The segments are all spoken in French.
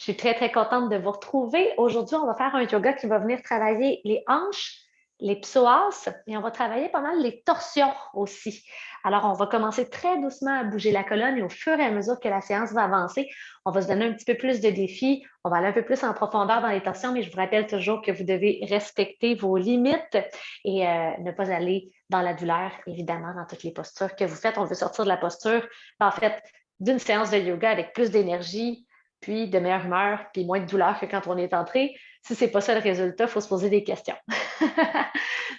Je suis très, très contente de vous retrouver. Aujourd'hui, on va faire un yoga qui va venir travailler les hanches, les psoas et on va travailler pas mal les torsions aussi. Alors, on va commencer très doucement à bouger la colonne et au fur et à mesure que la séance va avancer, on va se donner un petit peu plus de défis. On va aller un peu plus en profondeur dans les torsions, mais je vous rappelle toujours que vous devez respecter vos limites et ne pas aller dans la douleur, évidemment, dans toutes les postures que vous faites. On veut sortir de la posture, en fait, d'une séance de yoga avec plus d'énergie, puis de meilleure humeur, puis moins de douleur que quand on est entré. Si ce n'est pas ça le résultat, il faut se poser des questions.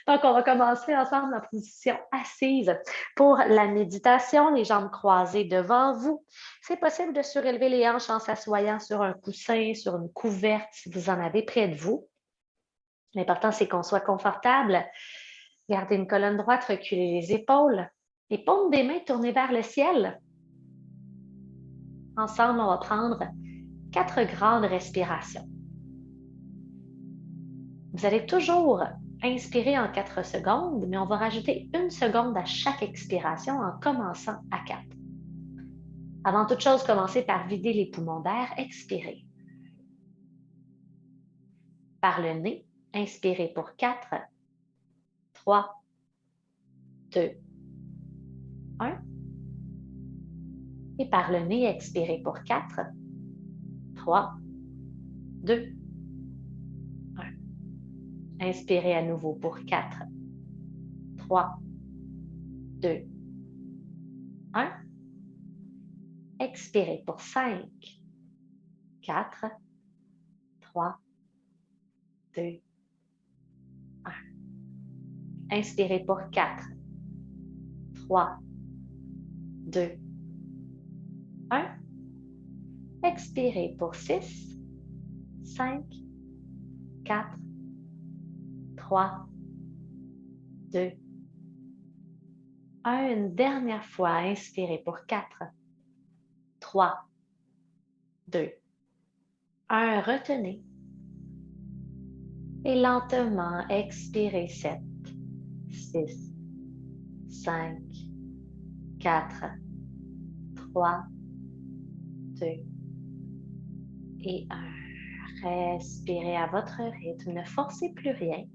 Donc, on va commencer ensemble en position assise. Pour la méditation, les jambes croisées devant vous. C'est possible de surélever les hanches en s'assoyant sur un coussin, sur une couverte, si vous en avez près de vous. L'important, c'est qu'on soit confortable. Gardez une colonne droite, reculez les épaules. Les paumes des mains tournées vers le ciel. Ensemble, on va prendre 4 grandes respirations. Vous allez toujours inspirer en 4 secondes, mais on va rajouter 1 seconde à chaque expiration en commençant à 4. Avant toute chose, commencez par vider les poumons d'air, expirez. Par le nez, inspirez pour 4, 3, 2, 1. Et par le nez, expirez pour 4, 3, 2, 1. Inspirez à nouveau pour 4, 3, 2, 1. Expirez pour 5, 4, 3, 2, 1. Inspirez pour 4, 3, 2, 1. Expirez pour 6, 5, 4, 3, 2, 1. Une dernière fois, inspirez pour 4, 3, 2, 1. Retenez. Et lentement, expirez 7, 6, 5, 4, 3, 2 et 1. Respirez à votre rythme, ne forcez plus rien.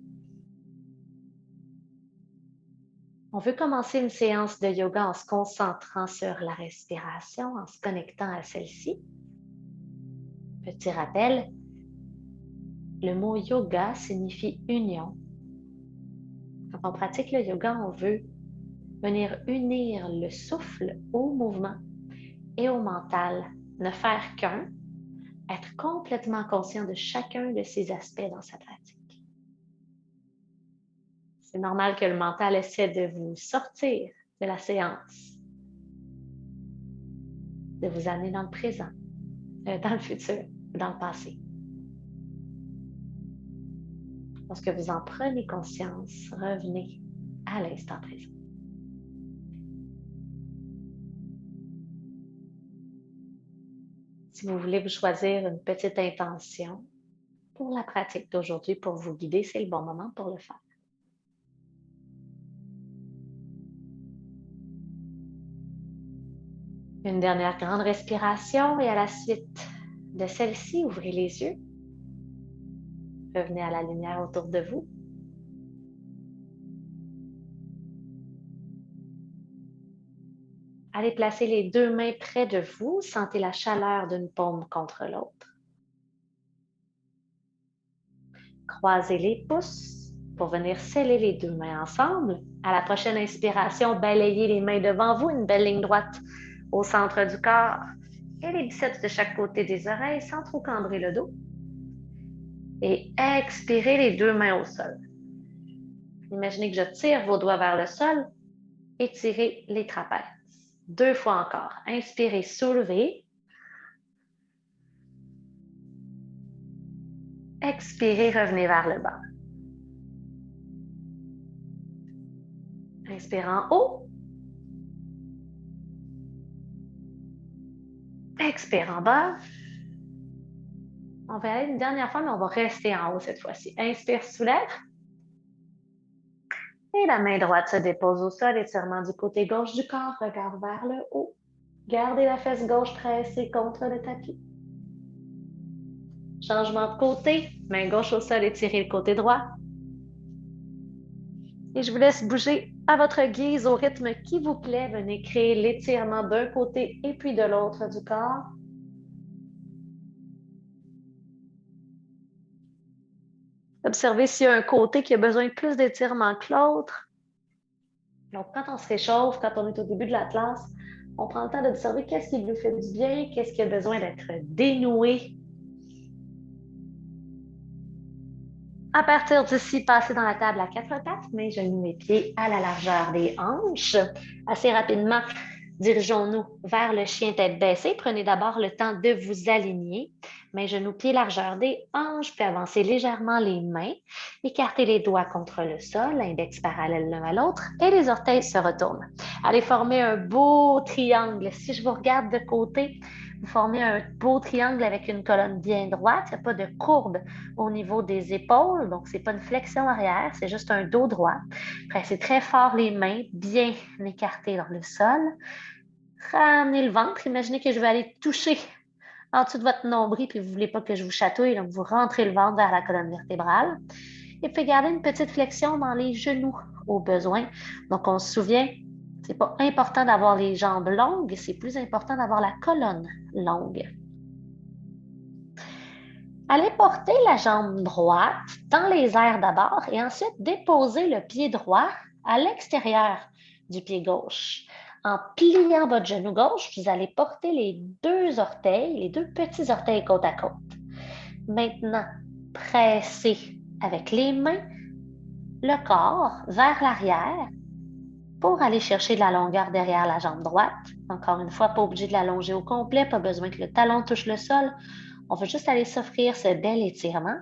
On veut commencer une séance de yoga en se concentrant sur la respiration, en se connectant à celle-ci. Petit rappel, le mot yoga signifie union. Quand on pratique le yoga, on veut venir unir le souffle au mouvement et au mental, ne faire qu'un, être complètement conscient de chacun de ces aspects dans sa pratique. C'est normal que le mental essaie de vous sortir de la séance, de vous amener dans le présent, dans le futur, dans le passé. Lorsque vous en prenez conscience, revenez à l'instant présent. Si vous voulez vous choisir une petite intention pour la pratique d'aujourd'hui, pour vous guider, c'est le bon moment pour le faire. Une dernière grande respiration et à la suite de celle-ci, ouvrez les yeux. Revenez à la lumière autour de vous. Allez placer les 2 mains près de vous. Sentez la chaleur d'une paume contre l'autre. Croisez les pouces pour venir sceller les 2 mains ensemble. À la prochaine inspiration, balayez les mains devant vous, une belle ligne droite au centre du corps et les biceps de chaque côté des oreilles sans trop cambrer le dos. Et expirez les 2 mains au sol. Imaginez que je tire vos doigts vers le sol. Étirez les trapèzes. 2 fois encore. Inspirez, soulevez. Expirez, revenez vers le bas. Inspirez en haut. Expire en bas. On va aller une dernière fois, mais on va rester en haut cette fois-ci. Inspire, soulève. Et la main droite se dépose au sol, étirement du côté gauche du corps, regard vers le haut. Gardez la fesse gauche pressée contre le tapis. Changement de côté, main gauche au sol, étirez le côté droit. Et je vous laisse bouger à votre guise, au rythme qui vous plaît. Venez créer l'étirement d'un côté et puis de l'autre du corps. Observez s'il y a un côté qui a besoin de plus d'étirement que l'autre. Donc, quand on se réchauffe, quand on est au début de la classe, on prend le temps d'observer qu'est-ce qui nous fait du bien, qu'est-ce qui a besoin d'être dénoué. À partir d'ici, passez dans la table à 4 pattes, mains, genoux et pieds à la largeur des hanches. Assez rapidement, dirigeons-nous vers le chien tête baissée. Prenez d'abord le temps de vous aligner. Mains, genoux, pieds, largeur des hanches, puis avancez légèrement les mains. Écartez les doigts contre le sol, l'index parallèle l'un à l'autre et les orteils se retournent. Allez former un beau triangle. Si je vous regarde de côté, vous formez un beau triangle avec une colonne bien droite. Il n'y a pas de courbe au niveau des épaules, donc ce n'est pas une flexion arrière, c'est juste un dos droit. Pressez très fort les mains, bien écartées dans le sol. Ramenez le ventre. Imaginez que je vais aller toucher en dessous de votre nombril, puis vous ne voulez pas que je vous chatouille, donc vous rentrez le ventre vers la colonne vertébrale. Et puis gardez une petite flexion dans les genoux au besoin. Donc on se souvient, ce n'est pas important d'avoir les jambes longues, c'est plus important d'avoir la colonne longue. Allez porter la jambe droite dans les airs d'abord et ensuite déposer le pied droit à l'extérieur du pied gauche. En pliant votre genou gauche, vous allez porter les deux orteils, les deux petits orteils côte à côte. Maintenant, pressez avec les mains le corps vers l'arrière pour aller chercher de la longueur derrière la jambe droite. Encore une fois, pas obligé de l'allonger au complet, pas besoin que le talon touche le sol. On veut juste aller s'offrir ce bel étirement.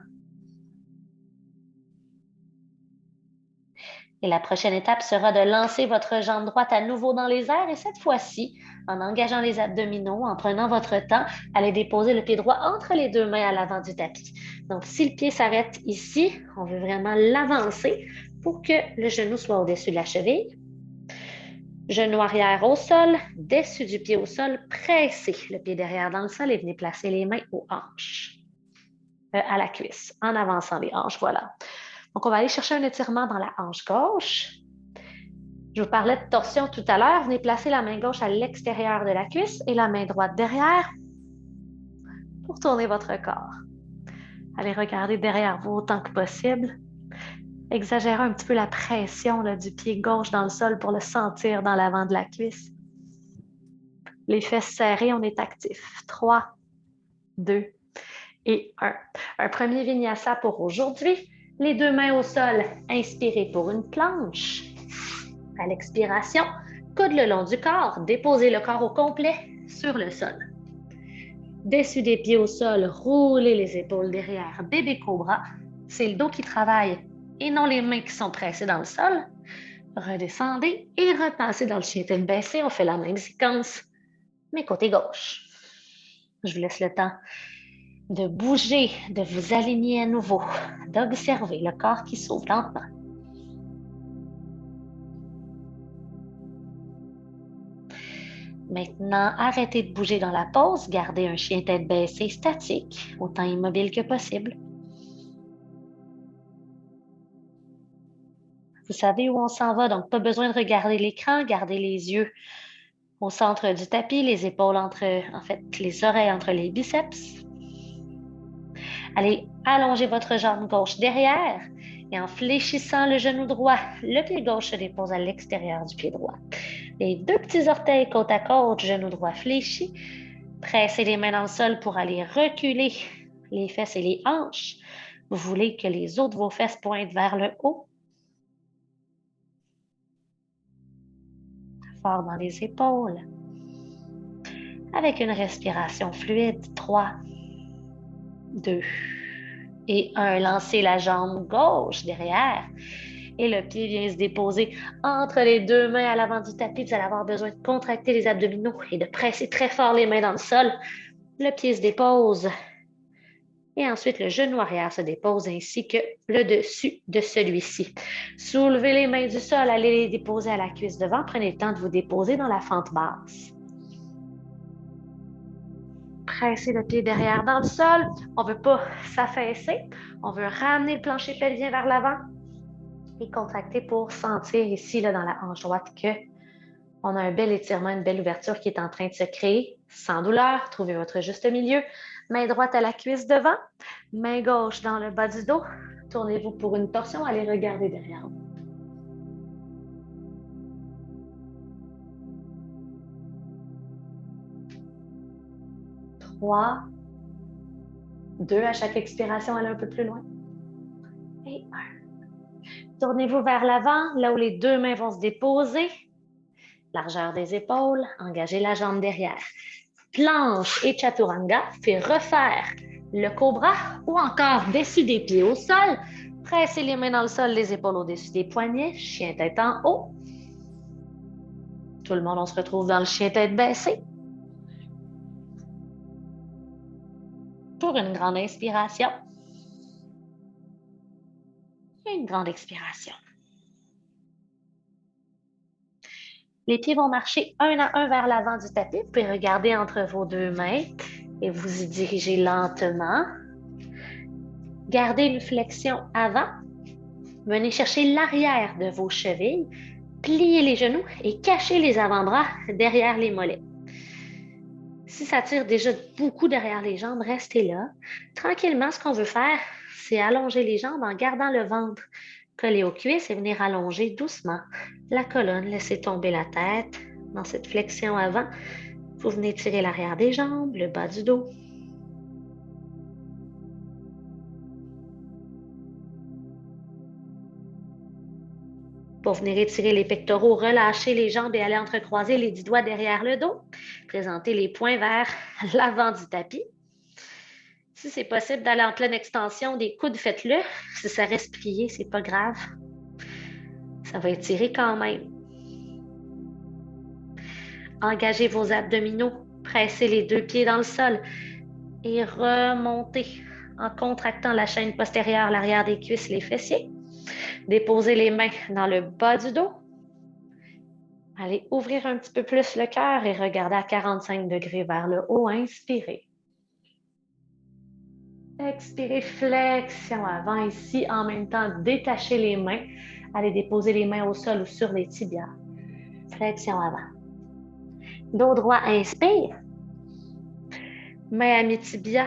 Et la prochaine étape sera de lancer votre jambe droite à nouveau dans les airs et cette fois-ci, en engageant les abdominaux, en prenant votre temps, allez déposer le pied droit entre les deux mains à l'avant du tapis. Donc, si le pied s'arrête ici, on veut vraiment l'avancer pour que le genou soit au-dessus de la cheville. Genou arrière au sol, dessus du pied au sol, pressez le pied derrière dans le sol et venez placer les mains aux hanches, à la cuisse, en avançant les hanches, voilà. Donc, on va aller chercher un étirement dans la hanche gauche. Je vous parlais de torsion tout à l'heure. Venez placer la main gauche à l'extérieur de la cuisse et la main droite derrière pour tourner votre corps. Allez regarder derrière vous autant que possible. Exagérez un petit peu la pression là, du pied gauche dans le sol pour le sentir dans l'avant de la cuisse. Les fesses serrées, on est actif. 3, 2 et 1. Un premier vinyasa pour aujourd'hui. Les deux mains au sol, inspirez pour une planche. À l'expiration, coude le long du corps, déposez le corps au complet sur le sol. Dessus des pieds au sol, roulez les épaules derrière, bébé cobra. C'est le dos qui travaille et non les mains qui sont pressées dans le sol. Redescendez et repassez dans le chien tête baissée. On fait la même séquence, mais côté gauche. Je vous laisse le temps de bouger, de vous aligner à nouveau, d'observer le corps qui s'ouvre lentement. Maintenant, arrêtez de bouger dans la pose, gardez un chien tête baissée statique, autant immobile que possible. Vous savez où on s'en va, donc pas besoin de regarder l'écran, gardez les yeux au centre du tapis, les épaules les oreilles entre les biceps. Allez allonger votre jambe gauche derrière et en fléchissant le genou droit, le pied gauche se dépose à l'extérieur du pied droit. Les deux petits orteils côte à côte, genou droit fléchi. Pressez les mains dans le sol pour aller reculer les fesses et les hanches. Vous voulez que les os de vos fesses pointent vers le haut. Fort dans les épaules. Avec une respiration fluide. 3, 2 et 1. Lancez la jambe gauche derrière. Et le pied vient se déposer entre les deux mains à l'avant du tapis. Vous allez avoir besoin de contracter les abdominaux et de presser très fort les mains dans le sol. Le pied se dépose. Et ensuite, le genou arrière se dépose ainsi que le dessus de celui-ci. Soulevez les mains du sol, allez les déposer à la cuisse devant. Prenez le temps de vous déposer dans la fente basse. presser le pied derrière dans le sol. On ne veut pas s'affaisser. On veut ramener le plancher pelvien vers l'avant et contracter pour sentir ici, là, dans la hanche droite, qu'on a un bel étirement, une belle ouverture qui est en train de se créer. Sans douleur, trouvez votre juste milieu. Main droite à la cuisse devant, main gauche dans le bas du dos. Tournez-vous pour une torsion, allez regarder derrière vous. 3, 2 à chaque expiration, allez un peu plus loin. Et 1. Tournez-vous vers l'avant, là où les deux mains vont se déposer. Largeur des épaules, engagez la jambe derrière. Planche et chaturanga, fait refaire le cobra ou encore dessus des pieds au sol. Pressez les mains dans le sol, les épaules au-dessus des poignets. Chien tête en haut. Tout le monde, on se retrouve dans le chien tête baissée. Pour une grande inspiration. Et une grande expiration. Les pieds vont marcher un à un vers l'avant du tapis. Vous pouvez regarder entre vos deux mains et vous y dirigez lentement. Gardez une flexion avant. Venez chercher l'arrière de vos chevilles. Pliez les genoux et cachez les avant-bras derrière les mollets. Si ça tire déjà beaucoup derrière les jambes, restez là. Tranquillement, ce qu'on veut faire, c'est allonger les jambes en gardant le ventre collé aux cuisses et venir allonger doucement la colonne. Laissez tomber la tête dans cette flexion avant. Vous venez tirer l'arrière des jambes, le bas du dos. Pour venir étirer les pectoraux, relâchez les jambes et aller entrecroiser les 10 doigts derrière le dos. Présentez les poings vers l'avant du tapis. Si c'est possible d'aller en pleine extension des coudes, faites-le. Si ça reste plié, c'est pas grave. Ça va étirer quand même. Engagez vos abdominaux. Pressez les deux pieds dans le sol et remontez en contractant la chaîne postérieure, l'arrière des cuisses, les fessiers. Déposez les mains dans le bas du dos. Allez ouvrir un petit peu plus le cœur et regardez à 45 degrés vers le haut. Inspirez. Expirez, flexion avant ici. En même temps, détachez les mains. Allez déposer les mains au sol ou sur les tibias. Flexion avant. Dos droit, inspire. Main à mi-tibia.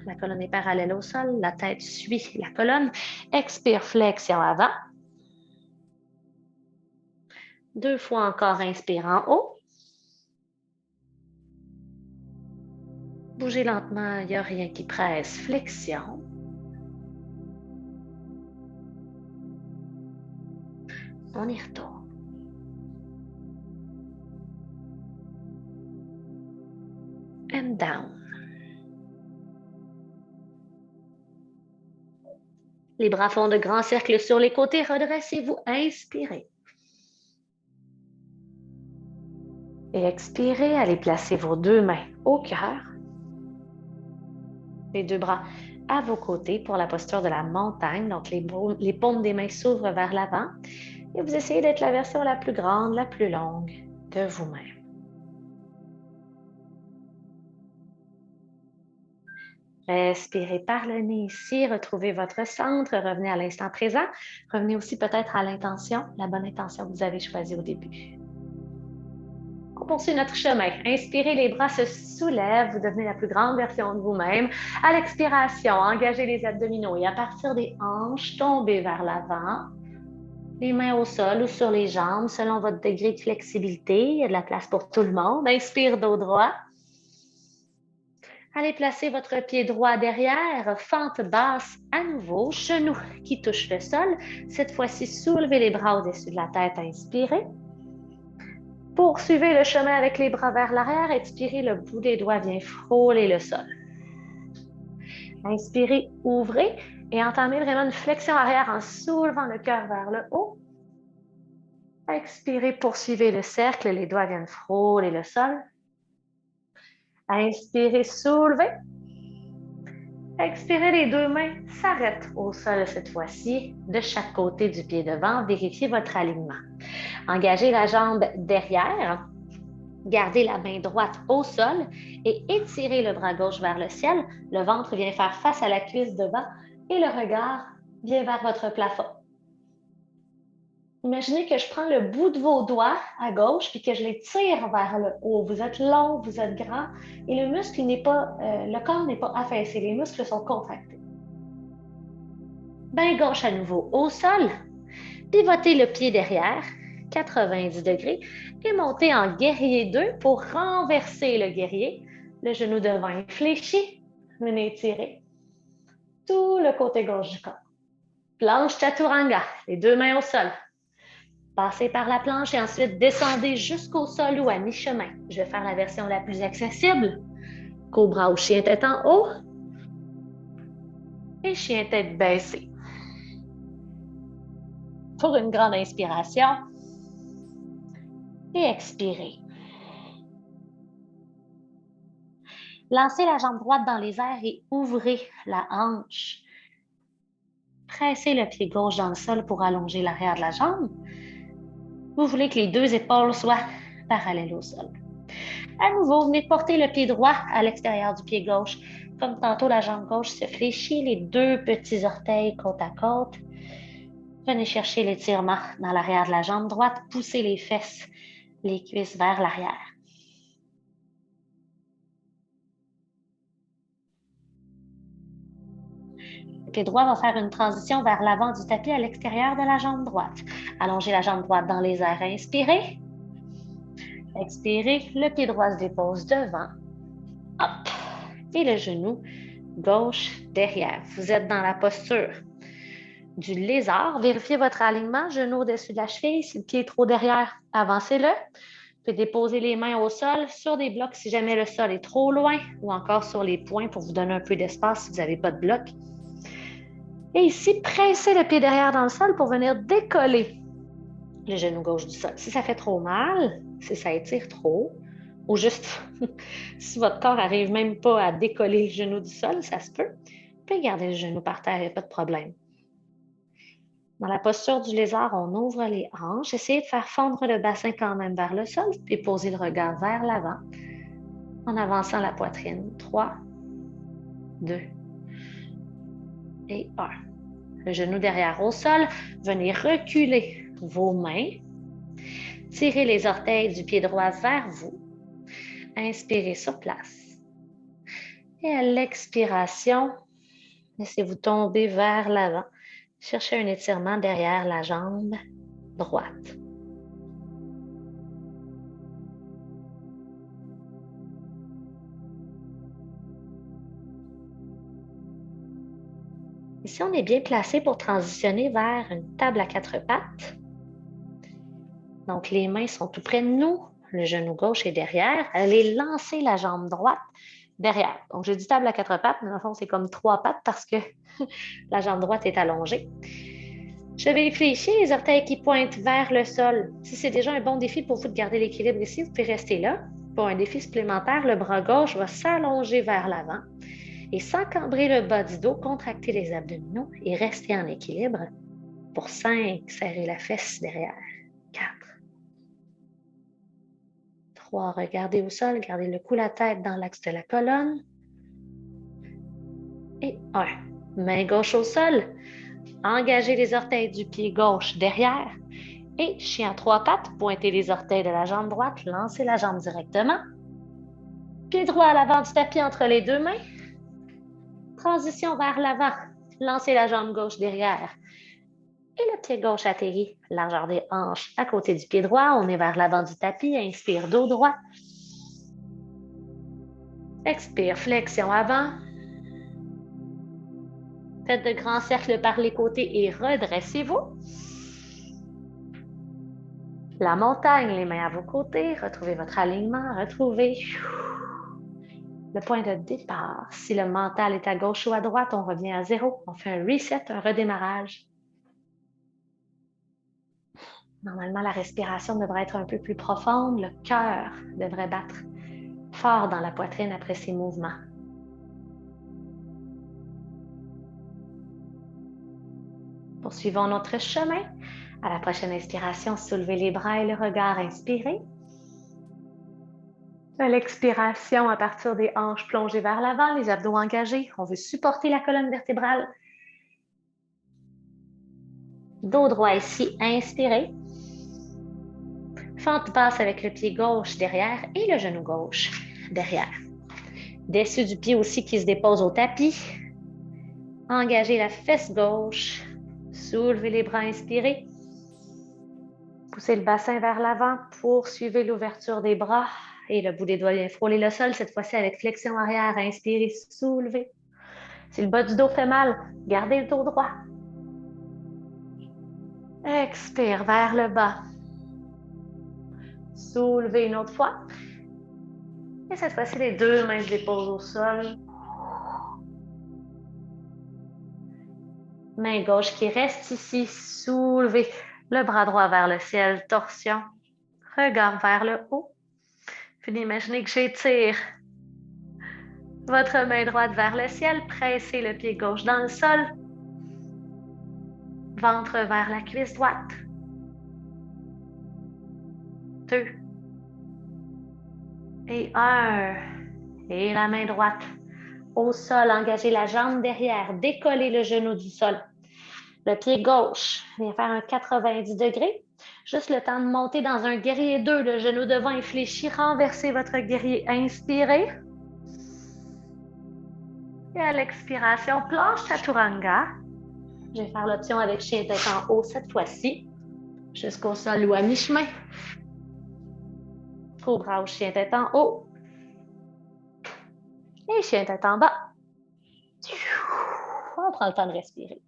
La colonne est parallèle au sol. La tête suit la colonne. Expire, flexion avant. 2 fois encore, inspire en haut. Bougez lentement, il n'y a rien qui presse. Flexion. On y retourne. And down. Les bras font de grands cercles sur les côtés. Redressez-vous. Inspirez. Et expirez. Allez placer vos deux mains au cœur. Les deux bras à vos côtés pour la posture de la montagne. Donc, les paumes des mains s'ouvrent vers l'avant. Et vous essayez d'être la version la plus grande, la plus longue de vous-même. Respirez par le nez ici, retrouvez votre centre, revenez à l'instant présent. Revenez aussi peut-être à l'intention, la bonne intention que vous avez choisie au début. On poursuit notre chemin. Inspirez, les bras se soulèvent, vous devenez la plus grande version de vous-même. À l'expiration, engagez les abdominaux et à partir des hanches, tombez vers l'avant. Les mains au sol ou sur les jambes, selon votre degré de flexibilité. Il y a de la place pour tout le monde. Inspire, dos droit. Allez placer votre pied droit derrière, fente basse à nouveau, genoux qui touchent le sol. Cette fois-ci, soulevez les bras au-dessus de la tête, inspirez. Poursuivez le chemin avec les bras vers l'arrière, expirez, le bout des doigts vient frôler le sol. Inspirez, ouvrez et entamez vraiment une flexion arrière en soulevant le cœur vers le haut. Expirez, poursuivez le cercle, les doigts viennent frôler le sol. Inspirez, soulevez. Expirez, les deux mains s'arrêtent au sol cette fois-ci, de chaque côté du pied devant. Vérifiez votre alignement. Engagez la jambe derrière. Gardez la main droite au sol et étirez le bras gauche vers le ciel. Le ventre vient faire face à la cuisse devant et le regard vient vers votre plafond. Imaginez que je prends le bout de vos doigts à gauche puis que je les tire vers le haut. Vous êtes long, vous êtes grand et le corps n'est pas affaissé, les muscles sont contractés. Main gauche à nouveau au sol. Pivotez le pied derrière, 90 degrés, et montez en guerrier 2 pour renverser le guerrier. Le genou devant est fléchi, venez étirer tout le côté gauche du corps. Planche chaturanga, les deux mains au sol. Passez par la planche et ensuite descendez jusqu'au sol ou à mi-chemin. Je vais faire la version la plus accessible. Cobra ou chien tête en haut. Et chien tête baissée. Pour une grande inspiration. Et expirez. Lancez la jambe droite dans les airs et ouvrez la hanche. Pressez le pied gauche dans le sol pour allonger l'arrière de la jambe. Vous voulez que les deux épaules soient parallèles au sol. À nouveau, venez porter le pied droit à l'extérieur du pied gauche. Comme tantôt, la jambe gauche se fléchit, les deux petits orteils côte à côte. Venez chercher l'étirement dans l'arrière de la jambe droite. Poussez les fesses, les cuisses vers l'arrière. Le pied droit va faire une transition vers l'avant du tapis à l'extérieur de la jambe droite. Allongez la jambe droite dans les airs. Inspirez. Expirez. Le pied droit se dépose devant. Hop. Et le genou gauche derrière. Vous êtes dans la posture du lézard. Vérifiez votre alignement. Genou au-dessus de la cheville. Si le pied est trop derrière, avancez-le. Vous pouvez déposer les mains au sol sur des blocs si jamais le sol est trop loin ou encore sur les poings pour vous donner un peu d'espace si vous n'avez pas de bloc. Et ici, pressez le pied derrière dans le sol pour venir décoller le genou gauche du sol. Si ça fait trop mal, si ça étire trop, ou juste si votre corps n'arrive même pas à décoller le genou du sol, ça se peut. Vous pouvez garder le genou par terre, il n'y a pas de problème. Dans la posture du lézard, on ouvre les hanches. Essayez de faire fondre le bassin quand même vers le sol, puis poser le regard vers l'avant en avançant la poitrine. 3, 2 et 1. Le genou derrière au sol. Venez reculer vos mains. Tirez les orteils du pied droit vers vous. Inspirez sur place. Et à l'expiration, laissez-vous tomber vers l'avant. Cherchez un étirement derrière la jambe droite. Ici, on est bien placé pour transitionner vers une table à 4 pattes. Donc, les mains sont tout près de nous. Le genou gauche est derrière. Allez lancer la jambe droite derrière. Donc, je dis table à 4 pattes, mais dans le fond, c'est comme 3 pattes parce que la jambe droite est allongée. Je vais fléchir les orteils qui pointent vers le sol. Si c'est déjà un bon défi pour vous de garder l'équilibre ici, vous pouvez rester là. Pour un défi supplémentaire, le bras gauche va s'allonger vers l'avant. Et sans cambrer le bas du dos, contractez les abdominaux et restez en équilibre. Pour 5, serrez la fesse derrière. 4. 3, regardez au sol, gardez le cou, la tête dans l'axe de la colonne. Et 1. Main gauche au sol. Engagez les orteils du pied gauche derrière. Et chien à 3 pattes, pointez les orteils de la jambe droite, lancez la jambe directement. Pied droit à l'avant du tapis entre les deux mains. Transition vers l'avant. Lancez la jambe gauche derrière. Et le pied gauche atterrit, largeur des hanches à côté du pied droit. On est vers l'avant du tapis. Inspire, dos droit. Expire, flexion avant. Faites de grands cercles par les côtés et redressez-vous. La montagne, les mains à vos côtés. Retrouvez votre alignement. Retrouvez le point de départ. Si le mental est à gauche ou à droite, on revient à 0. On fait un reset, un redémarrage. Normalement, la respiration devrait être un peu plus profonde. Le cœur devrait battre fort dans la poitrine après ces mouvements. Poursuivons notre chemin. À la prochaine inspiration, soulevez les bras et le regard. Inspirez. À l'expiration, à partir des hanches plongées vers l'avant, les abdos engagés, on veut supporter la colonne vertébrale. Dos droit ici, inspirez. Fente basse avec le pied gauche derrière et le genou gauche derrière. Dessus du pied aussi qui se dépose au tapis. Engagez la fesse gauche. Soulevez les bras, inspirez. Poussez le bassin vers l'avant. Poursuivez l'ouverture des bras et le bout des doigts vient frôler le sol, cette fois-ci avec flexion arrière. Inspirez, soulevez. Si le bas du dos fait mal, gardez le dos droit. Expire vers le bas. Soulevez une autre fois. Et cette fois-ci, les deux mains se déposent au sol. Main gauche qui reste ici. Soulevez le bras droit vers le ciel. Torsion. Regard vers le haut. Puis imaginez que j'étire votre main droite vers le ciel. Pressez le pied gauche dans le sol. Ventre vers la cuisse droite. 2. Et 1. Et la main droite au sol. Engagez la jambe derrière. Décollez le genou du sol. Le pied gauche vient faire un 90 degrés. Juste le temps de monter dans un guerrier 2. Le genou devant est fléchi. Renversez votre guerrier. Inspirez. Et à l'expiration, planche chaturanga. Je vais faire l'option avec chien tête en haut cette fois-ci. Jusqu'au sol ou à mi-chemin. Cobra ou chien tête en haut. Et chien tête en bas. On prend le temps de respirer.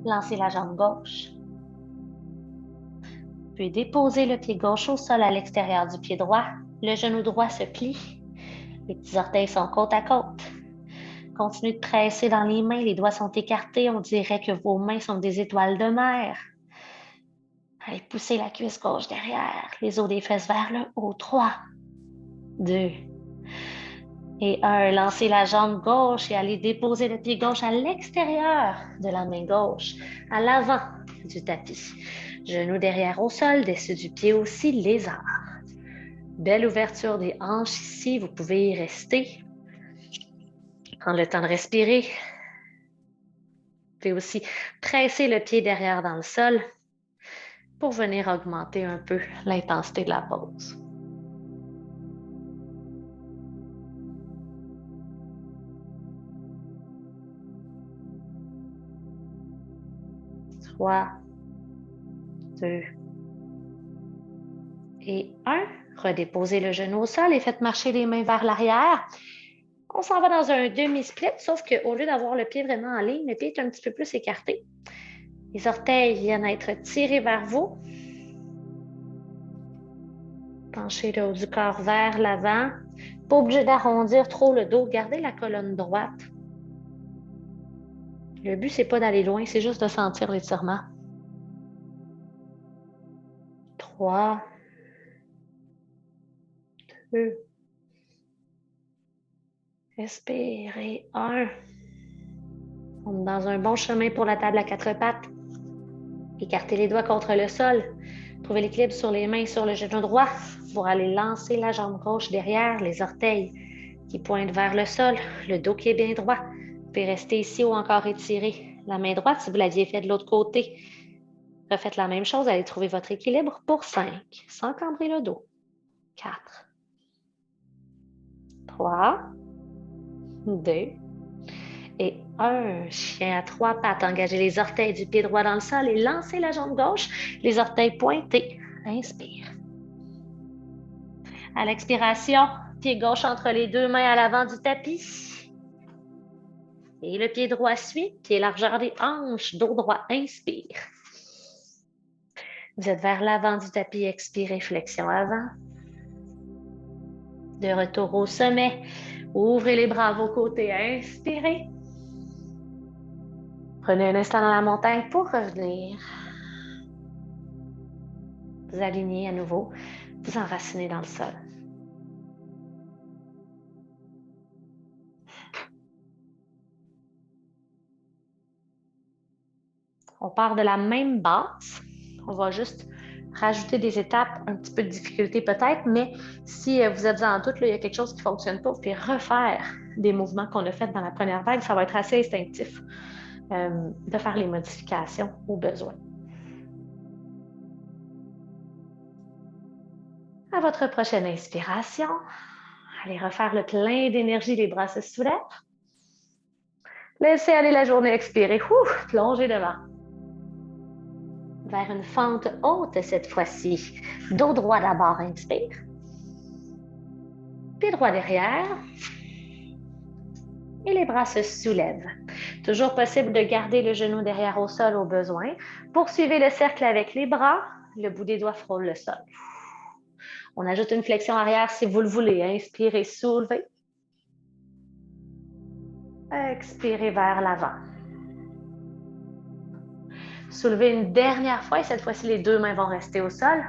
Lancez la jambe gauche. Puis déposez le pied gauche au sol à l'extérieur du pied droit. Le genou droit se plie. Les petits orteils sont côte à côte. Continuez de presser dans les mains. Les doigts sont écartés. On dirait que vos mains sont des étoiles de mer. Allez, poussez la cuisse gauche derrière. Les os des fesses vers le haut. 3, 2 et 1. Lancez la jambe gauche et allez déposer le pied gauche à l'extérieur de la main gauche, à l'avant du tapis. Genou derrière au sol, dessus du pied aussi, lézard. Belle ouverture des hanches ici. Vous pouvez y rester. Prendre le temps de respirer. Vous pouvez aussi presser le pied derrière dans le sol pour venir augmenter un peu l'intensité de la pose. 3, 2 et 1. Redéposez le genou au sol et faites marcher les mains vers l'arrière. On s'en va dans un demi-split, sauf qu'au lieu d'avoir le pied vraiment en ligne, le pied est un petit peu plus écarté. Les orteils viennent être tirés vers vous. Penchez le haut du corps vers l'avant. Pas obligé d'arrondir trop le dos. Gardez la colonne droite. Le but, c'est pas d'aller loin, c'est juste de sentir l'étirement. 3, 2, respirez. 1. On est dans un bon chemin pour la table à 4 pattes. Écartez les doigts contre le sol. Trouvez l'équilibre sur les mains sur le genou droit pour aller lancer la jambe gauche derrière, les orteils qui pointent vers le sol, le dos qui est bien droit. Vous pouvez rester ici ou encore étirer la main droite si vous l'aviez fait de l'autre côté. Refaites la même chose, allez trouver votre équilibre pour 5, sans cambrer le dos. 4, 3, 2 et 1. Chien à 3 pattes. Engagez les orteils du pied droit dans le sol et lancez la jambe gauche, les orteils pointés. Inspire. À l'expiration, pied gauche entre les deux mains à l'avant du tapis. Et le pied droit suit, pied largeur des hanches, dos droit, inspire. Vous êtes vers l'avant du tapis, expirez, flexion avant. De retour au sommet, ouvrez les bras à vos côtés, inspirez. Prenez un instant dans la montagne pour revenir. Vous alignez à nouveau, vous enracinez dans le sol. On part de la même base. On va juste rajouter des étapes, un petit peu de difficulté peut-être, mais si vous êtes en doute, là, il y a quelque chose qui ne fonctionne pas, vous pouvez refaire des mouvements qu'on a faits dans la première vague. Ça va être assez instinctif de faire les modifications au besoin. À votre prochaine inspiration, allez refaire le plein d'énergie, les bras se soulèvent. Laissez aller la journée, expirez. Plongez devant. Vers une fente haute cette fois-ci. Dos droit d'abord, inspire. Pied droit derrière. Et les bras se soulèvent. Toujours possible de garder le genou derrière au sol au besoin. Poursuivez le cercle avec les bras. Le bout des doigts frôle le sol. On ajoute une flexion arrière si vous le voulez. Inspirez, soulevez. Expirez vers l'avant. Soulevez une dernière fois et cette fois-ci, les deux mains vont rester au sol.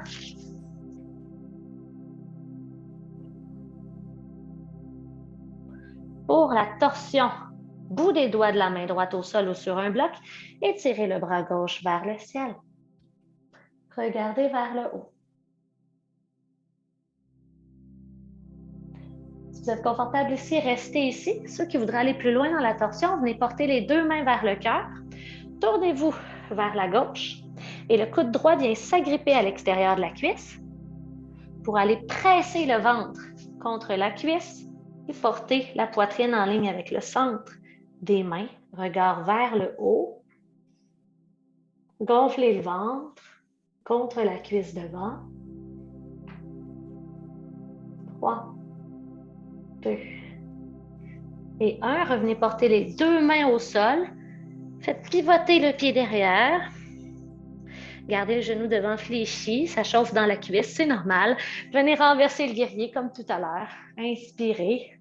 Pour la torsion, bout des doigts de la main droite au sol ou sur un bloc, étirez le bras gauche vers le ciel. Regardez vers le haut. Si vous êtes confortable ici, restez ici. Ceux qui voudraient aller plus loin dans la torsion, venez porter les deux mains vers le cœur. Tournez-vous vers la gauche et le coude droit vient s'agripper à l'extérieur de la cuisse pour aller presser le ventre contre la cuisse et porter la poitrine en ligne avec le centre des mains, regard vers le haut. Gonflez le ventre contre la cuisse devant. 3, 2 et 1. Revenez porter les deux mains au sol. Faites pivoter le pied derrière. Gardez le genou devant fléchi. Ça chauffe dans la cuisse, c'est normal. Venez renverser le guerrier comme tout à l'heure. Inspirez.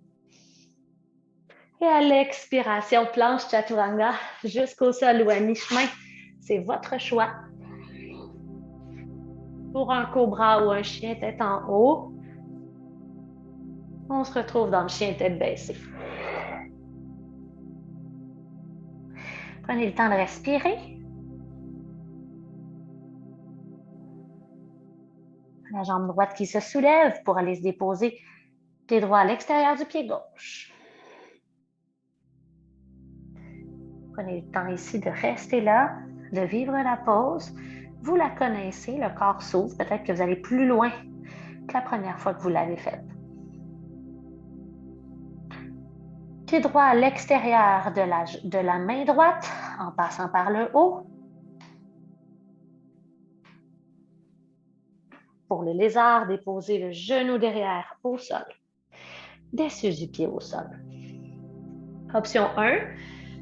Et à l'expiration, planche chaturanga jusqu'au sol ou à mi-chemin. C'est votre choix. Pour un cobra ou un chien tête en haut, on se retrouve dans le chien tête baissée. Prenez le temps de respirer. La jambe droite qui se soulève pour aller se déposer pied droit à l'extérieur du pied gauche. Prenez le temps ici de rester là, de vivre la pause. Vous la connaissez, le corps s'ouvre. Peut-être que vous allez plus loin que la première fois que vous l'avez faite. Pied droit à l'extérieur de la main droite en passant par le haut. Pour le lézard, déposez le genou derrière au sol. Dessus du pied au sol. Option 1,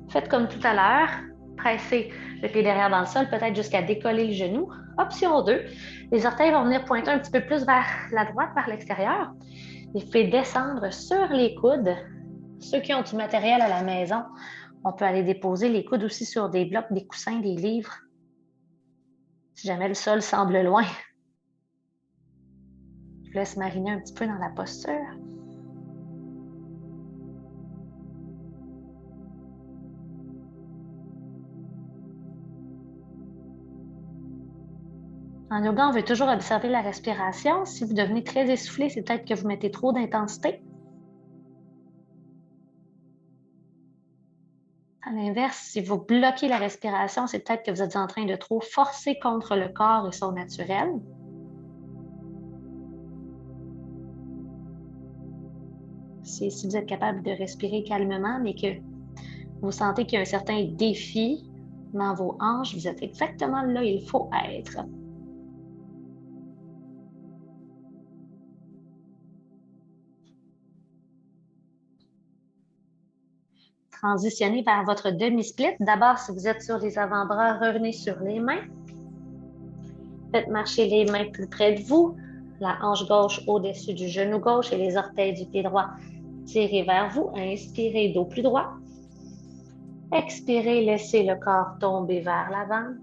faites comme tout à l'heure. Pressez le pied derrière dans le sol, peut-être jusqu'à décoller le genou. Option 2, les orteils vont venir pointer un petit peu plus vers la droite, vers l'extérieur. Et vous pouvez descendre sur les coudes. Ceux qui ont du matériel à la maison, on peut aller déposer les coudes aussi sur des blocs, des coussins, des livres. Si jamais le sol semble loin. Je vous laisse mariner un petit peu dans la posture. En yoga, on veut toujours observer la respiration. Si vous devenez très essoufflé, c'est peut-être que vous mettez trop d'intensité. À l'inverse, si vous bloquez la respiration, c'est peut-être que vous êtes en train de trop forcer contre le corps et son naturel. Si vous êtes capable de respirer calmement, mais que vous sentez qu'il y a un certain défi dans vos hanches, vous êtes exactement là où il faut être. Transitionnez vers votre demi-split. D'abord, si vous êtes sur les avant-bras, revenez sur les mains. Faites marcher les mains plus près de vous. La hanche gauche au-dessus du genou gauche et les orteils du pied droit tirez vers vous. Inspirez, dos plus droit. Expirez, laissez le corps tomber vers l'avant.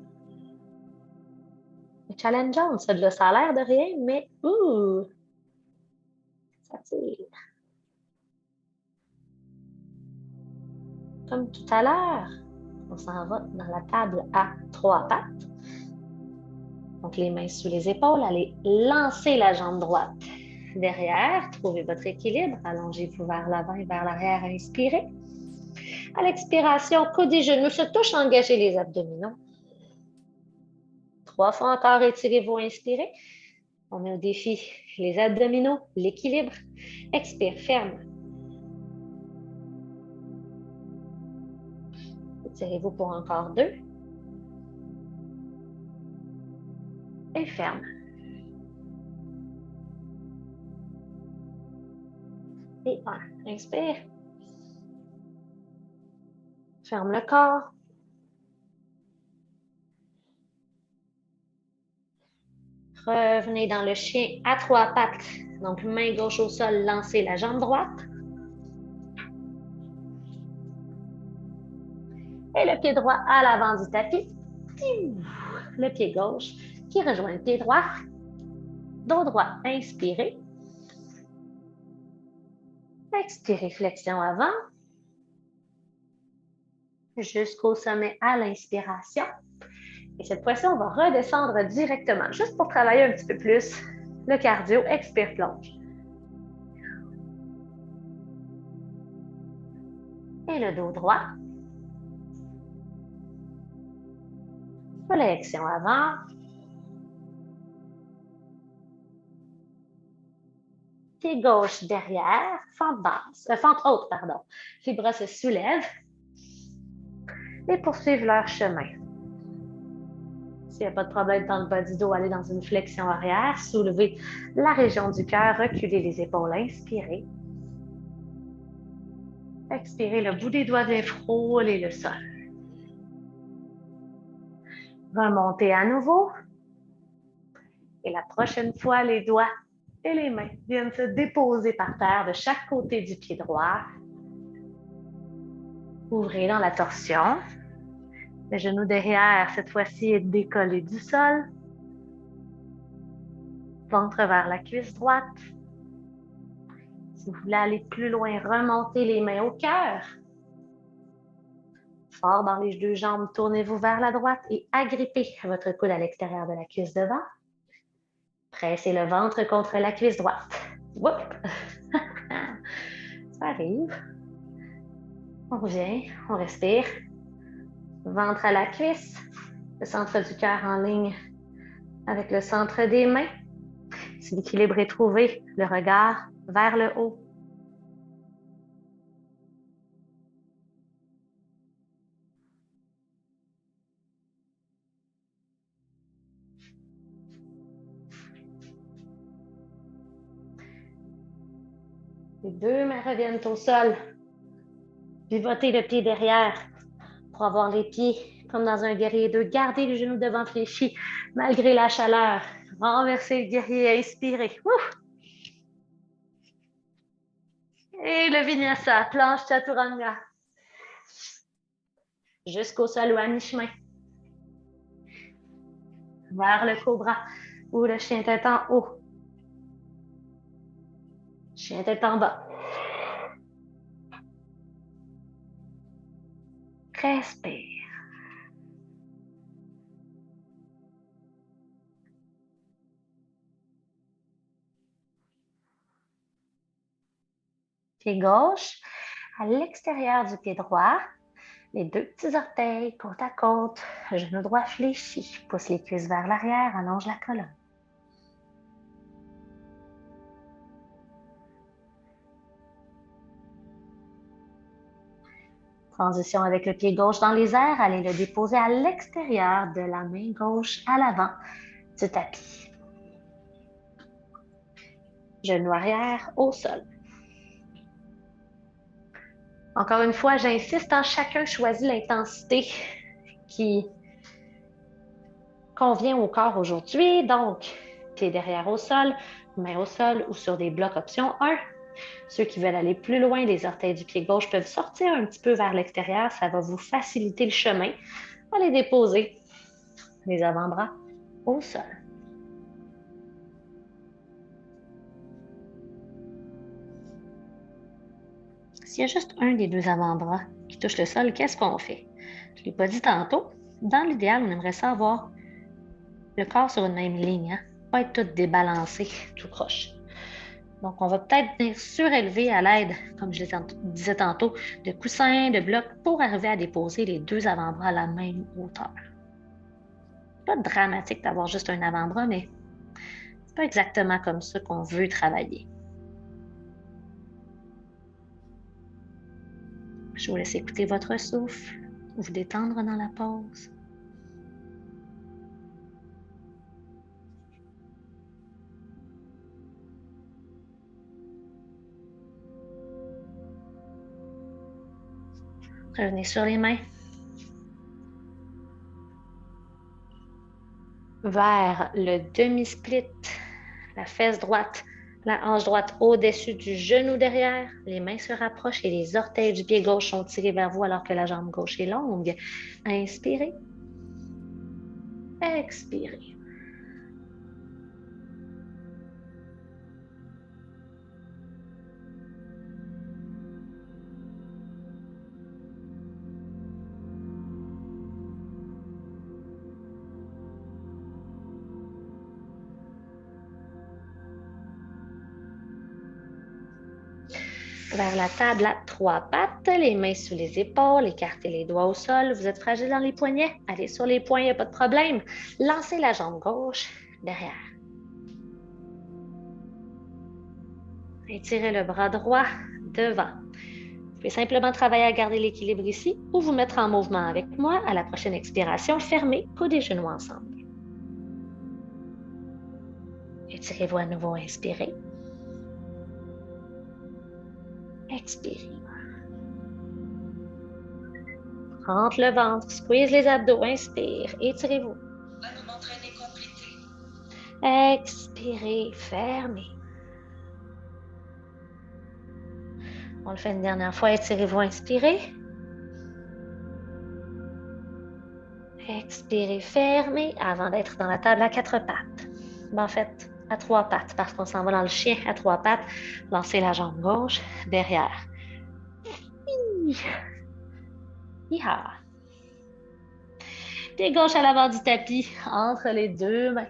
Challengeant, ça a l'air de rien, mais ça tire. Comme tout à l'heure, On s'en va dans la table à 3 pattes. Donc, les mains sous les épaules. Allez lancer la jambe droite derrière. Trouvez votre équilibre. Allongez-vous vers l'avant et vers l'arrière. Inspirez. À l'expiration, coude et genoux se touchent. Engagez les abdominaux. 3 fois encore, étirez-vous. Inspirez. On met au défi les abdominaux, l'équilibre. Expire, ferme. Étirez-vous pour encore 2. Et ferme. Et 1. Inspire. Ferme le corps. Revenez dans le chien à 3 pattes. Donc, main gauche au sol, lancez la jambe droite. Et le pied droit à l'avant du tapis. Le pied gauche qui rejoint le pied droit. Dos droit, inspirez. Expirez, flexion avant. Jusqu'au sommet à l'inspiration. Et cette fois-ci, on va redescendre directement, juste pour travailler un petit peu plus le cardio. Expire, plonge. Et le dos droit. Flexion avant. Pied gauche derrière, fente basse, fente haute, pardon. Les bras se soulèvent et poursuivent leur chemin. S'il n'y a pas de problème dans le bas du dos, allez dans une flexion arrière, soulevez la région du cœur, reculez les épaules, inspirez. Expirez, le bout des doigts vient frôler le sol. Remontez à nouveau. Et la prochaine fois, les doigts et les mains viennent se déposer par terre de chaque côté du pied droit. Ouvrez dans la torsion. Le genou derrière, cette fois-ci, est décollé du sol. Ventre vers la cuisse droite. Si vous voulez aller plus loin, remontez les mains au cœur. Fort dans les 2 jambes, tournez-vous vers la droite et agrippez votre coude à l'extérieur de la cuisse devant. Pressez le ventre contre la cuisse droite. Whoop! Ça arrive. On revient, on respire. Ventre à la cuisse. Le centre du cœur en ligne avec le centre des mains. Si l'équilibre est trouvé, le regard vers le haut. Les 2 mains reviennent au sol. Pivotez le pied derrière pour avoir les pieds comme dans un guerrier 2. Gardez les genoux devant fléchis malgré la chaleur. Renversez le guerrier, inspirez. Ouf! Et le vinyasa, planche chaturanga. Jusqu'au sol ou à mi-chemin. Vers le cobra ou le chien tête en haut. Chien tête en bas. Respire. Pied gauche à l'extérieur du pied droit. Les 2 petits orteils côte à côte. Genou droit fléchi. Pousse les cuisses vers l'arrière. Allonge la colonne. Transition avec le pied gauche dans les airs. Allez le déposer à l'extérieur de la main gauche à l'avant du tapis. Genou arrière au sol. Encore une fois, j'insiste, chacun choisit l'intensité qui convient au corps aujourd'hui. Donc, pied derrière au sol, main au sol ou sur des blocs option 1. Ceux qui veulent aller plus loin, les orteils du pied gauche peuvent sortir un petit peu vers l'extérieur. Ça va vous faciliter le chemin. Allez déposer les avant-bras au sol. S'il y a juste un des 2 avant-bras qui touche le sol, qu'est-ce qu'on fait? Je ne l'ai pas dit tantôt. Dans l'idéal, on aimerait ça avoir le corps sur une même ligne, hein? Pas être tout débalancé, tout croche. Donc, on va peut-être venir surélever à l'aide, comme je disais tantôt, de coussins, de blocs pour arriver à déposer les deux avant-bras à la même hauteur. Pas dramatique d'avoir juste un avant-bras, mais c'est pas exactement comme ça qu'on veut travailler. Je vous laisse écouter votre souffle, vous détendre dans la pause. Revenez sur les mains. Vers le demi-split, la fesse droite, la hanche droite au-dessus du genou derrière. Les mains se rapprochent et les orteils du pied gauche sont tirés vers vous alors que la jambe gauche est longue. Inspirez. Expirez. Vers la table à trois pattes, les mains sous les épaules, écartez les doigts au sol. Vous êtes fragile dans les poignets? Allez sur les poings, il n'y a pas de problème. Lancez la jambe gauche derrière. Étirez le bras droit devant. Vous pouvez simplement travailler à garder l'équilibre ici ou vous mettre en mouvement avec moi. À la prochaine expiration, fermez coudes et genoux ensemble. Étirez-vous à nouveau, inspirez. Expirez. Rentre le ventre, squeeze les abdos, inspire, étirez-vous. Expirez, fermez. On le fait une dernière fois, étirez-vous, inspirez. Expirez, fermez avant d'être dans la table à quatre pattes. En fait, à trois pattes parce qu'on s'en va dans le chien à trois pattes. Lancez la jambe gauche derrière. Hi-ha. Pied gauche à l'avant du tapis, entre les deux mains.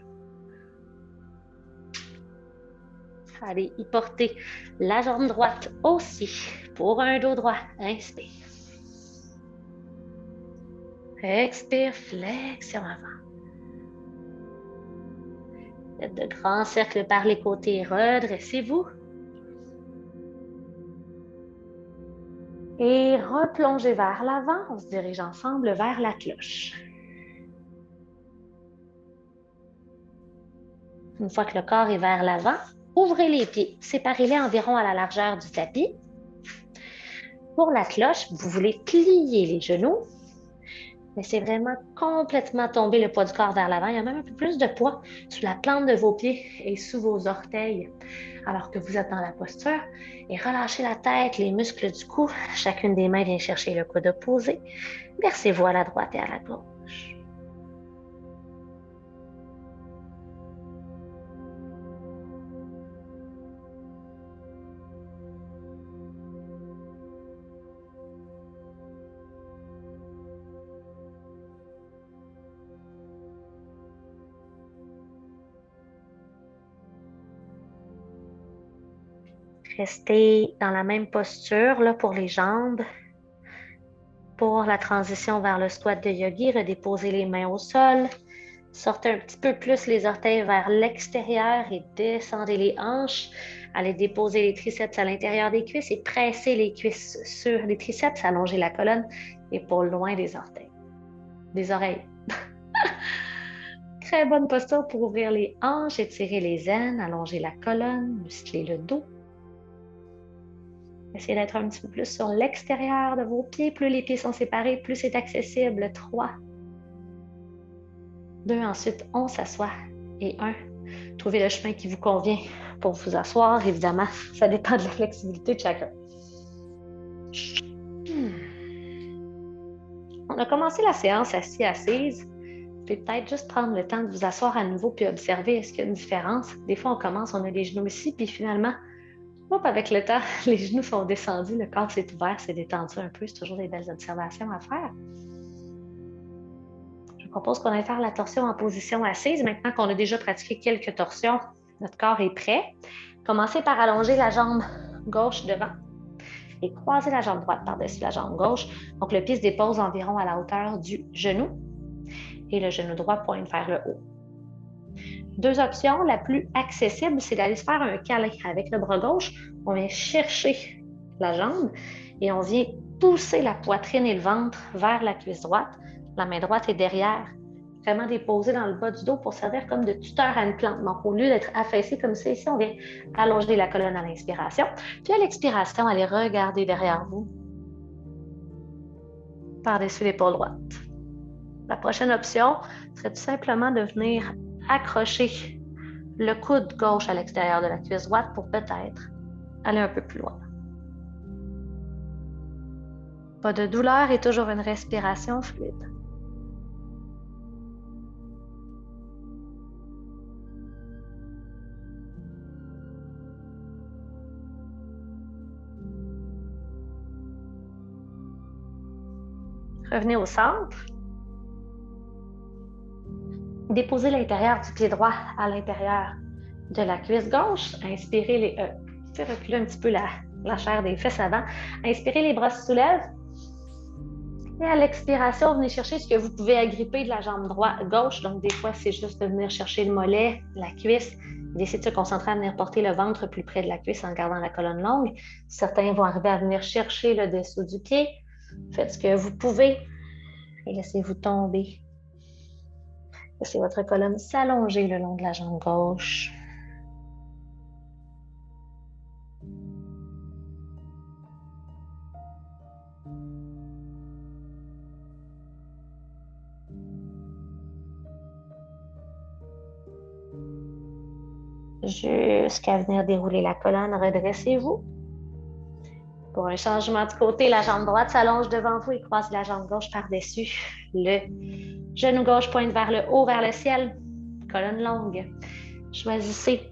Allez, y porter la jambe droite aussi pour un dos droit. Inspire. Expire, flexion avant. Faites de grands cercles par les côtés, redressez-vous. Et replongez vers l'avant, on se dirige ensemble vers la cloche. Une fois que le corps est vers l'avant, ouvrez les pieds, séparez-les environ à la largeur du tapis. Pour la cloche, vous voulez plier les genoux. Laissez vraiment complètement tomber le poids du corps vers l'avant. Il y a même un peu plus de poids sous la plante de vos pieds et sous vos orteils alors que vous êtes dans la posture. Et relâchez la tête, les muscles du cou. Chacune des mains vient chercher le coude opposé. Versez-vous à la droite et à la gauche. Restez dans la même posture là, pour les jambes. Pour la transition vers le squat de yogi, redéposez les mains au sol. Sortez un petit peu plus les orteils vers l'extérieur et descendez les hanches. Allez déposer les triceps à l'intérieur des cuisses et pressez les cuisses sur les triceps, allongez la colonne, épaule loin des orteils, des oreilles. Très bonne posture pour ouvrir les hanches, étirer les aines, allonger la colonne, muscler le dos. Essayez d'être un petit peu plus sur l'extérieur de vos pieds. Plus les pieds sont séparés, plus c'est accessible. 3, 2, ensuite on s'assoit. Et 1, trouvez le chemin qui vous convient pour vous asseoir. Évidemment, ça dépend de la flexibilité de chacun. On a commencé la séance assis-assise. Vous pouvez peut-être juste prendre le temps de vous asseoir à nouveau puis observer est-ce qu'il y a une différence. Des fois, on commence, on a les genoux ici, puis finalement, avec le temps, les genoux sont descendus, le corps s'est ouvert, s'est détendu un peu. C'est toujours des belles observations à faire. propose qu'on aille faire la torsion en position assise. Maintenant qu'on a déjà pratiqué quelques torsions, notre corps est prêt. Commencez par allonger la jambe gauche devant et croiser la jambe droite par-dessus la jambe gauche. Donc, le pied se dépose environ à la hauteur du genou et le genou droit pointe vers le haut. Deux options, la plus accessible, c'est d'aller se faire un câlin. Avec le bras gauche, on vient chercher la jambe et on vient pousser la poitrine et le ventre vers la cuisse droite. La main droite est derrière, vraiment déposée dans le bas du dos pour servir comme de tuteur à une plante. Donc, au lieu d'être affaissé comme ça ici, on vient allonger la colonne à l'inspiration. Puis à l'expiration, allez regarder derrière vous, par-dessus l'épaule droite. La prochaine option serait tout simplement de venir accrocher le coude gauche à l'extérieur de la cuisse droite pour peut-être aller un peu plus loin. Pas de douleur et toujours une respiration fluide. Revenez au centre. Déposez l'intérieur du pied droit à l'intérieur de la cuisse gauche. Inspirez les... Vous pouvez reculer un petit peu la chair des fesses avant. Inspirez, les bras se soulèvent. Et à l'expiration, venez chercher ce que vous pouvez agripper de la jambe gauche. Donc, des fois, c'est juste de venir chercher le mollet, la cuisse, d'essayer de se concentrer à venir porter le ventre plus près de la cuisse en gardant la colonne longue. Certains vont arriver à venir chercher le dessous du pied. Faites ce que vous pouvez et laissez-vous tomber. Laissez votre colonne s'allonger le long de la jambe gauche. Jusqu'à venir dérouler la colonne, redressez-vous. Pour un changement de côté, la jambe droite s'allonge devant vous et croise la jambe gauche par-dessus. Le genou gauche pointe vers le haut, vers le ciel. Colonne longue. Choisissez.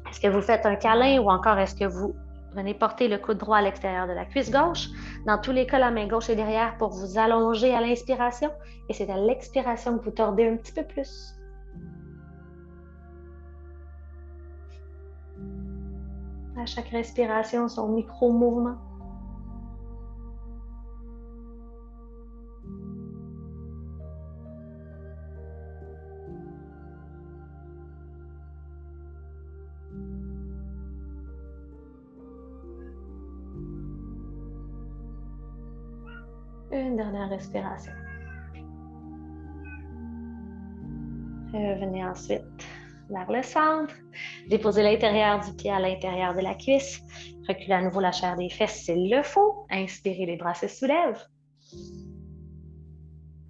Est-ce que vous faites un câlin ou encore est-ce que vous venez porter le coude droit à l'extérieur de la cuisse gauche? Dans tous les cas, la main gauche est derrière pour vous allonger à l'inspiration et c'est à l'expiration que vous tordez un petit peu plus. À chaque respiration, son micro-mouvement. Une dernière respiration. Revenez ensuite vers le centre. Déposez l'intérieur du pied à l'intérieur de la cuisse. Reculez à nouveau la chair des fesses s'il le faut. Inspirez, les bras se soulèvent.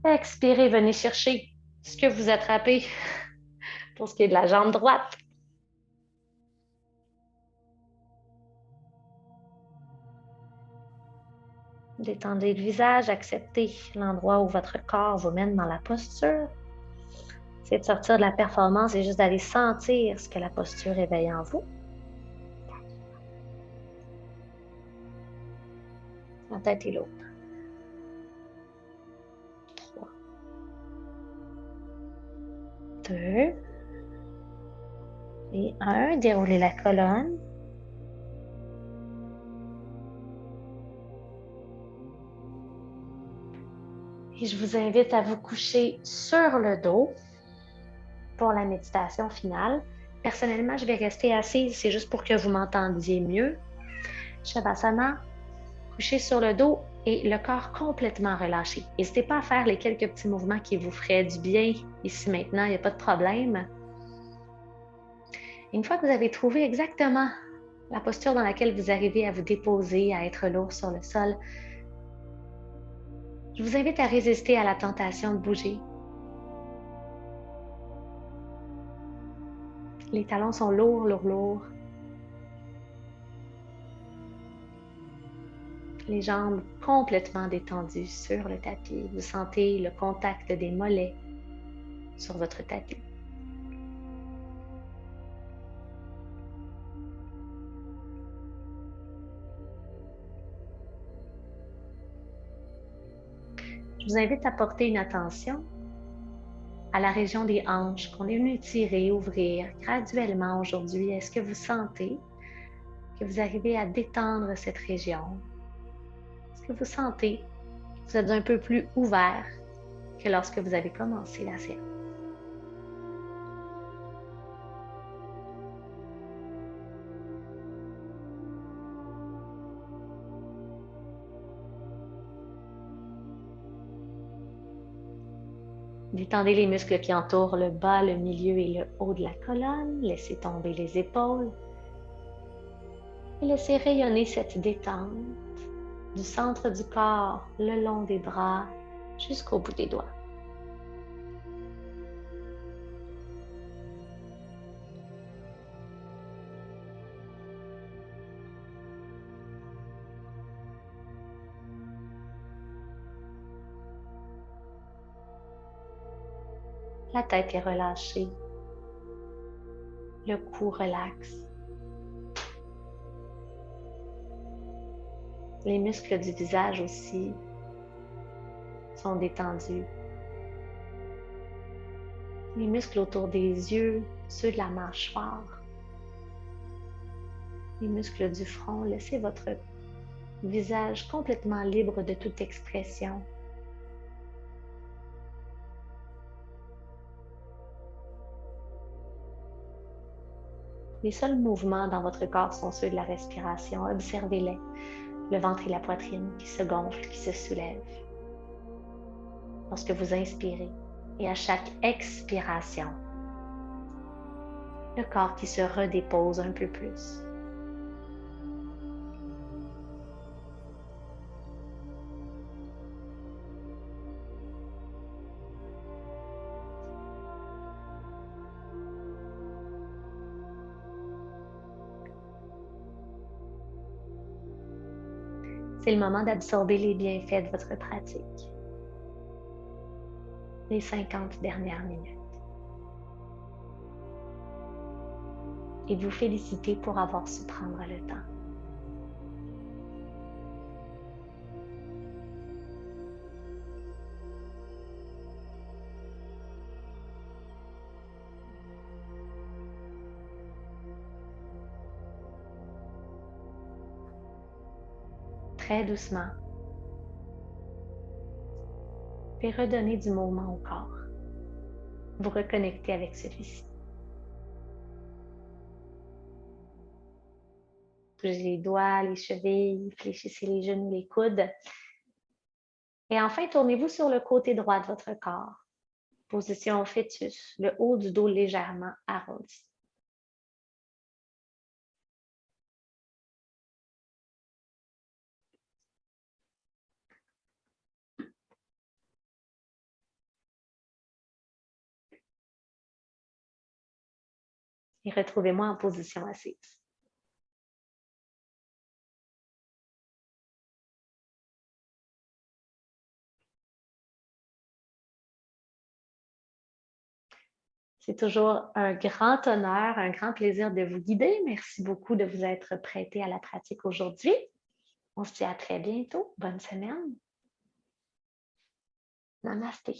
Expirez, venez chercher ce que vous attrapez pour ce qui est de la jambe droite. Détendez le visage, acceptez l'endroit où votre corps vous mène dans la posture. C'est de sortir de la performance et juste d'aller sentir ce que la posture éveille en vous. La tête et l'autre. 3. 2. Et 1. Déroulez la colonne. Et je vous invite à vous coucher sur le dos pour la méditation finale. Personnellement, je vais rester assise, c'est juste pour que vous m'entendiez mieux. Shavasana, couché sur le dos et le corps complètement relâché. N'hésitez pas à faire les quelques petits mouvements qui vous feraient du bien ici maintenant, il n'y a pas de problème. Une fois que vous avez trouvé exactement la posture dans laquelle vous arrivez à vous déposer, à être lourd sur le sol, je vous invite à résister à la tentation de bouger. Les talons sont lourds, lourds, lourds. Les jambes complètement détendues sur le tapis. Vous sentez le contact des mollets sur votre tapis. Je vous invite à porter une attention à la région des hanches qu'on est venu tirer, ouvrir graduellement aujourd'hui. Est-ce que vous sentez que vous arrivez à détendre cette région? Est-ce que vous sentez que vous êtes un peu plus ouvert que lorsque vous avez commencé la séance? Détendez les muscles qui entourent le bas, le milieu et le haut de la colonne. Laissez tomber les épaules. Et laissez rayonner cette détente du centre du corps, le long des bras, jusqu'au bout des doigts. La tête est relâchée. Le cou relaxe. Les muscles du visage aussi sont détendus. Les muscles autour des yeux, ceux de la mâchoire. Les muscles du front, laissez votre visage complètement libre de toute expression. Les seuls mouvements dans votre corps sont ceux de la respiration. Observez-les. Le ventre et la poitrine qui se gonflent, qui se soulèvent. Lorsque vous inspirez et à chaque expiration, le corps qui se redépose un peu plus. C'est le moment d'absorber les bienfaits de votre pratique. Les 50 dernières minutes. Et vous féliciter pour avoir su prendre le temps. Très doucement, puis redonner du mouvement au corps. Vous reconnectez avec celui-ci. Bougez les doigts, les chevilles, fléchissez les genoux, les coudes. Et enfin, tournez-vous sur le côté droit de votre corps. Position fœtus, le haut du dos légèrement arrondi. Et retrouvez-moi en position assise. C'est toujours un grand honneur, un grand plaisir de vous guider. Merci beaucoup de vous être prêté à la pratique aujourd'hui. On se dit à très bientôt. Bonne semaine. Namasté.